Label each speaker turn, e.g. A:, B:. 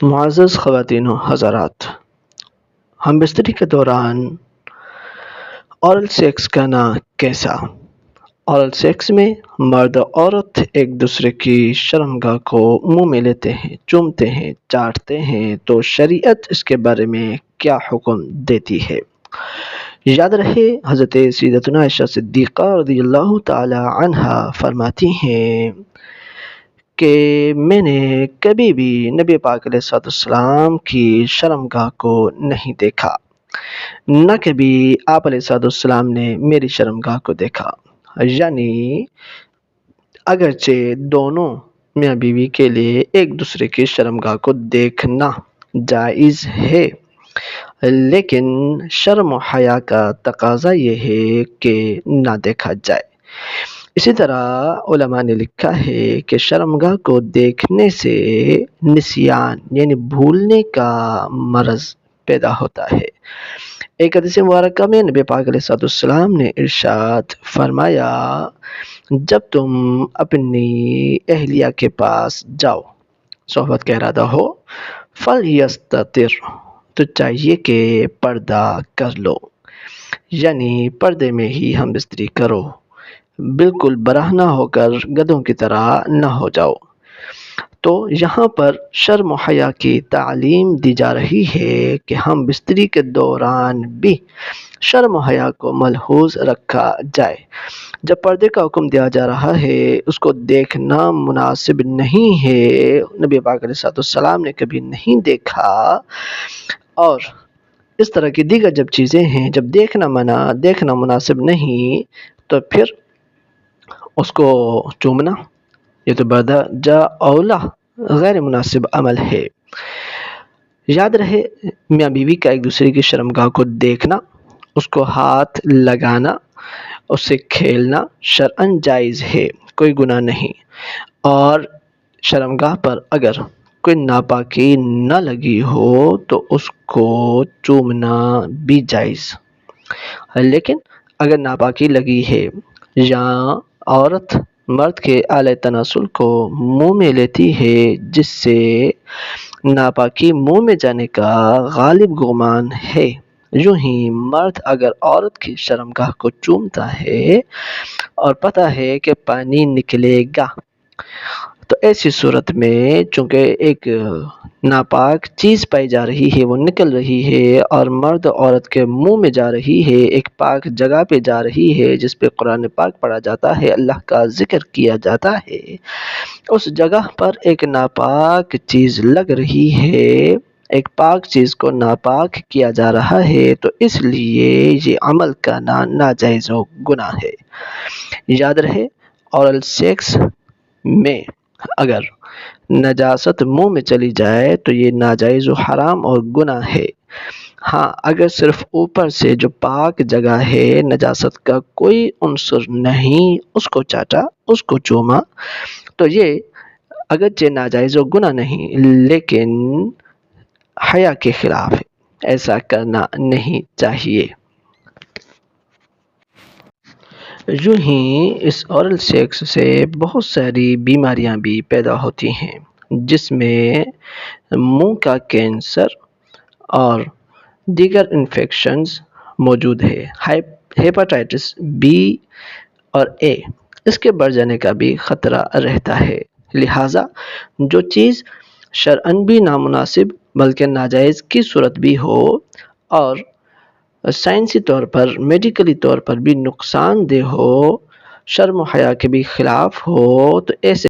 A: معزز خواتین و حضرات، ہم بستری کے دوران اورل سیکس کرنا کیسا؟ اورل سیکس میں مرد اور عورت ایک دوسرے کی شرمگاہ کو منہ میں لیتے ہیں، چومتے ہیں، چاٹتے ہیں، تو شریعت اس کے بارے میں کیا حکم دیتی ہے؟ یاد رہے حضرت سیدتنا عائشہ صدیقہ رضی اللہ تعالی عنہا فرماتی ہیں کہ میں نے کبھی بھی نبی پاک علیہ السلام کی شرمگاہ کو نہیں دیکھا، نہ کبھی آپ علیہ السلام نے میری شرمگاہ کو دیکھا۔ یعنی اگرچہ دونوں میاں بیوی کے لیے ایک دوسرے کی شرمگاہ کو دیکھنا جائز ہے، لیکن شرم و حیا کا تقاضا یہ ہے کہ نہ دیکھا جائے۔ اسی طرح علماء نے لکھا ہے کہ شرمگاہ کو دیکھنے سے نسیان یعنی بھولنے کا مرض پیدا ہوتا ہے۔ ایک حدیث مبارکہ میں نبی پاک علیہ السلام نے ارشاد فرمایا، جب تم اپنی اہلیہ کے پاس جاؤ، صحبت کا ارادہ ہو، فَلْيَسْتَتِرْ، تو چاہیے کہ پردہ کر لو، یعنی پردے میں ہی ہم بستری کرو، بالکل براہنہ ہو کر گدھوں کی طرح نہ ہو جاؤ۔ تو یہاں پر شرم و حیا کی تعلیم دی جا رہی ہے کہ ہم بستری کے دوران بھی شرم و حیا کو ملحوظ رکھا جائے۔ جب پردے کا حکم دیا جا رہا ہے، اس کو دیکھنا مناسب نہیں ہے، نبی پاک علیہ السلام نے کبھی نہیں دیکھا، اور اس طرح کی دیگر جب چیزیں ہیں، جب دیکھنا منع، دیکھنا مناسب نہیں، تو پھر اس کو چومنا یہ تو بدرجہ اولا غیر مناسب عمل ہے۔ یاد رہے میاں بیوی کا ایک دوسرے کی شرمگاہ کو دیکھنا، اس کو ہاتھ لگانا، اس سے کھیلنا شرعاً جائز ہے، کوئی گناہ نہیں، اور شرمگاہ پر اگر کوئی ناپاکی نہ لگی ہو تو اس کو چومنا بھی جائز۔ لیکن اگر ناپاکی لگی ہے یا عورت مرد کے اعلی تناسل کو منہ میں لیتی ہے، جس سے ناپاکی منہ میں جانے کا غالب گمان ہے، یوں ہی مرد اگر عورت کی شرمگاہ کو چومتا ہے اور پتہ ہے کہ پانی نکلے گا، تو ایسی صورت میں چونکہ ایک ناپاک چیز پائی جا رہی ہے، وہ نکل رہی ہے اور مرد عورت کے منہ میں جا رہی ہے، ایک پاک جگہ پہ جا رہی ہے جس پہ قرآن پاک پڑھا جاتا ہے، اللہ کا ذکر کیا جاتا ہے، اس جگہ پر ایک ناپاک چیز لگ رہی ہے، ایک پاک چیز کو ناپاک کیا جا رہا ہے، تو اس لیے یہ عمل کرنا ناجائز و گناہ ہے۔ یاد رہے اورل سیکس میں اگر نجاست منہ میں چلی جائے تو یہ ناجائز و حرام اور گناہ ہے۔ ہاں، اگر صرف اوپر سے جو پاک جگہ ہے نجاست کا کوئی عنصر نہیں، اس کو چاٹا، اس کو چوما، تو یہ اگرچہ ناجائز و گناہ نہیں لیکن حیا کے خلاف ہے، ایسا کرنا نہیں چاہیے۔ یوں ہی اس اورل سیکس سے بہت ساری بیماریاں بھی پیدا ہوتی ہیں، جس میں منہ کا کینسر اور دیگر انفیکشنز موجود ہے، ہیپاٹائٹس بی اور اے، اس کے بڑھ جانے کا بھی خطرہ رہتا ہے۔ لہٰذا جو چیز شرعاً بھی نامناسب بلکہ ناجائز کی صورت بھی ہو اور سائنسی طور پر، میڈیکلی طور پر بھی نقصان دہ ہو، شرم و حیا کے بھی خلاف ہو، تو ایسے